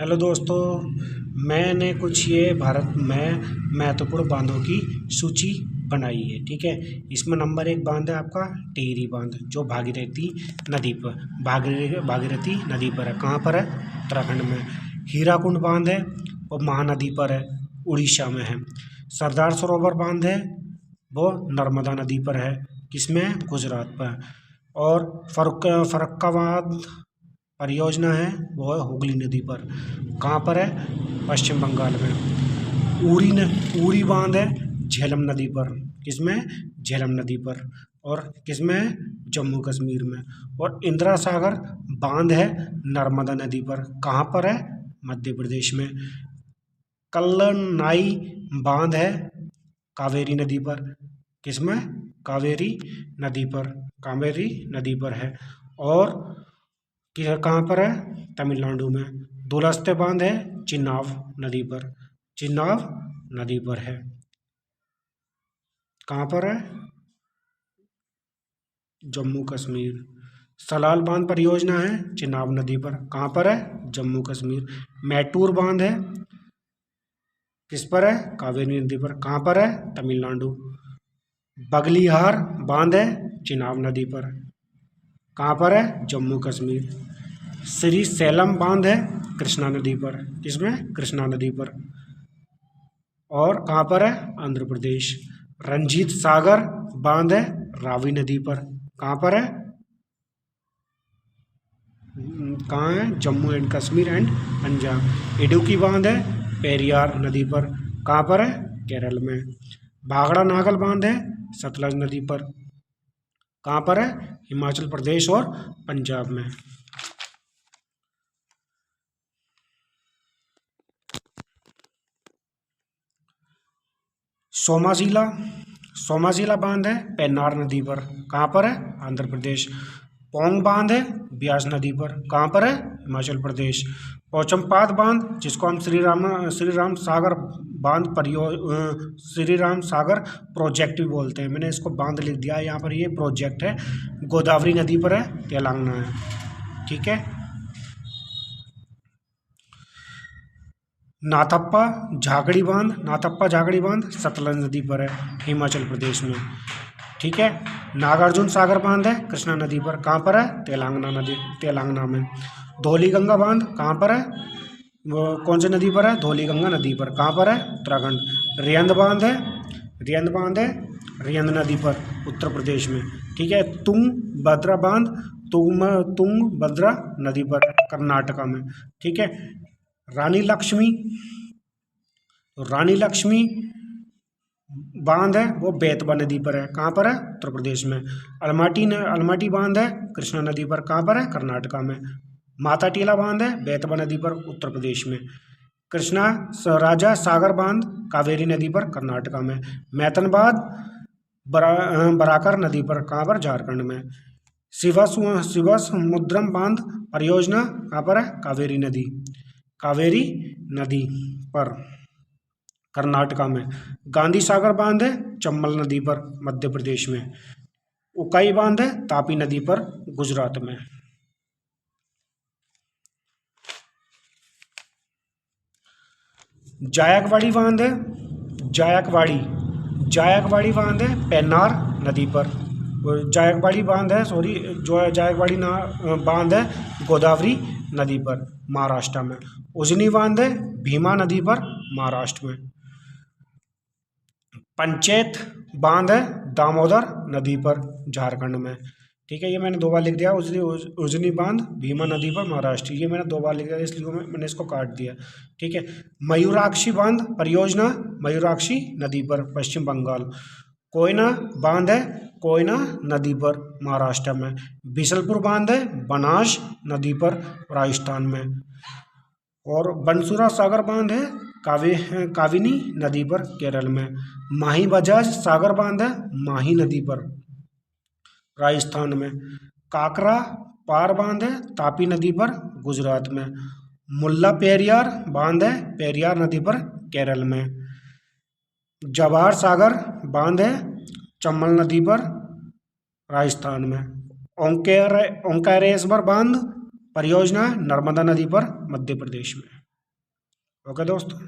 Hello दोस्तों, मैंने कुछ ये भारत में महत्वपूर्ण बांधों की सूची बनाई है। ठीक है, इसमें नंबर 1 बांध है आपका टिहरी बांध, जो भागीरथी नदी पर भागीरथी नदी पर है। कहाँ पर है? उत्तराखंड में। हीराकुंड बांध है, वो महानदी पर है, उड़ीसा में है। सरदार सरोवर बांध है, वो नर्मदा नदी पर है। किसमें? गुजरात पर। और फर्रुखाबाद परियोजना है, वो है हुगली नदी पर। कहाँ पर है? पश्चिम बंगाल में। उरी बांध है झेलम नदी पर। किसमें? झेलम नदी पर। और किसमें? जम्मू कश्मीर में। और इंदिरा सागर बांध है नर्मदा नदी पर। कहाँ पर है? मध्य प्रदेश में। कल्लनाई बांध है कावेरी नदी पर। किसमें? कावेरी नदी पर। कावेरी नदी पर है। और कहाँ पर है? तमिलनाडु में। दुलस्ते बांध है चिनाब नदी पर। चिनाब नदी पर है। कहाँ पर है? जम्मू कश्मीर। सलाल बांध परियोजना है चिनाब नदी पर। कहाँ पर है? जम्मू कश्मीर। मैटूर बांध है किस पर है? कावेरी नदी पर। कहाँ पर है? तमिलनाडु। बगलिहार बांध है चिनाब नदी पर। कहाँ पर है? जम्मू कश्मीर। श्री सैलम बांध है कृष्णा नदी पर। किसमें? कृष्णा नदी पर। और कहाँ पर है? आंध्र प्रदेश। रंजीत सागर बांध है रावी नदी पर। कहाँ पर है? कहाँ है? Jammu and Kashmir and Punjab. इडुक्की बांध है पेरियार नदी पर। कहाँ पर है? केरल में। भाखड़ा नागल बांध है सतलज नदी पर। कहाँ पर है? हिमाचल प्रदेश और पंजाब में। सोमाजिला बांध है पेन्नार नदी पर। कहाँ पर है? आंध्र प्रदेश। पोंग बांध है ब्यास नदी पर। कहाँ पर है? हिमाचल प्रदेश। पोचमपाद बांध, जिसको हम श्री राम सागर श्री राम सागर प्रोजेक्ट भी बोलते हैं। मैंने इसको बांध लिख दिया है यहाँ पर, ये प्रोजेक्ट है, गोदावरी नदी पर है, तेलंगाना है। ठीक है। नाथप्पा झाकड़ी बांध सतलज नदी पर है, हिमाचल प्रदेश में। ठीक है। नागार्जुन सागर बांध है कृष्णा नदी पर। कहाँ पर है? तेलंगाना में। धौलीगंगा बांध कहाँ पर है? वो कौन सी नदी पर है? धौलीगंगा नदी पर। कहाँ पर है? उत्तराखंड। रियंद नदी पर, उत्तर प्रदेश में। ठीक है। तुंगभद्रा नदी पर, कर्नाटका में। ठीक है। रानी लक्ष्मी बांध है, वो बेतवा नदी पर है। कहाँ पर है? उत्तर प्रदेश में। अलमाटी बांध है कृष्णा नदी पर। कहाँ पर है? कर्नाटका में। माता टीला बांध है बेतवा नदी पर, उत्तर प्रदेश में। राजा सागर बांध कावेरी नदी पर, कर्नाटका में। मैतनबाद बराकर नदी पर। कहाँ पर? झारखंड में। शिवसमुद्रम बांध परियोजना कहाँ पर है? कावेरी नदी पर, कर्नाटका में। गांधी सागर बांध है चंबल नदी पर, मध्य प्रदेश में। उकाई बांध है तापी नदी पर, गुजरात में। जायकवाड़ी बांध है पेन्नार नदी पर। जायकवाड़ी बांध है गोदावरी नदी पर, महाराष्ट्र में। उजनी बांध है भीमा नदी पर, महाराष्ट्र में। पंचेत बांध है दामोदर नदी पर, झारखंड में। ठीक है, ये मैंने 2 बार लिख दिया। उजनी बांध भीमा नदी पर, महाराष्ट्र, ये मैंने 2 बार लिख दिया, इसलिए मैंने इसको काट दिया। ठीक है। मयूराक्षी बांध परियोजना मयूराक्षी नदी पर, पश्चिम बंगाल। कोयना बांध है कोयना नदी पर, महाराष्ट्र में। बिशलपुर बांध है बनास नदी पर, राजस्थान में। और बंसुरा सागर बांध है काविनी नदी पर, केरल में। माही बजाज सागर बांध है माही नदी पर, राजस्थान में। काकरा पार बांध है तापी नदी पर, गुजरात में। मुल्ला पेरियार बांध है पेरियार नदी पर, केरल में। जवाहर सागर बांध है चंबल नदी पर, राजस्थान में। ओंकारेश्वर बांध परियोजना नर्मदा नदी पर, मध्य प्रदेश में। ओके दोस्तों।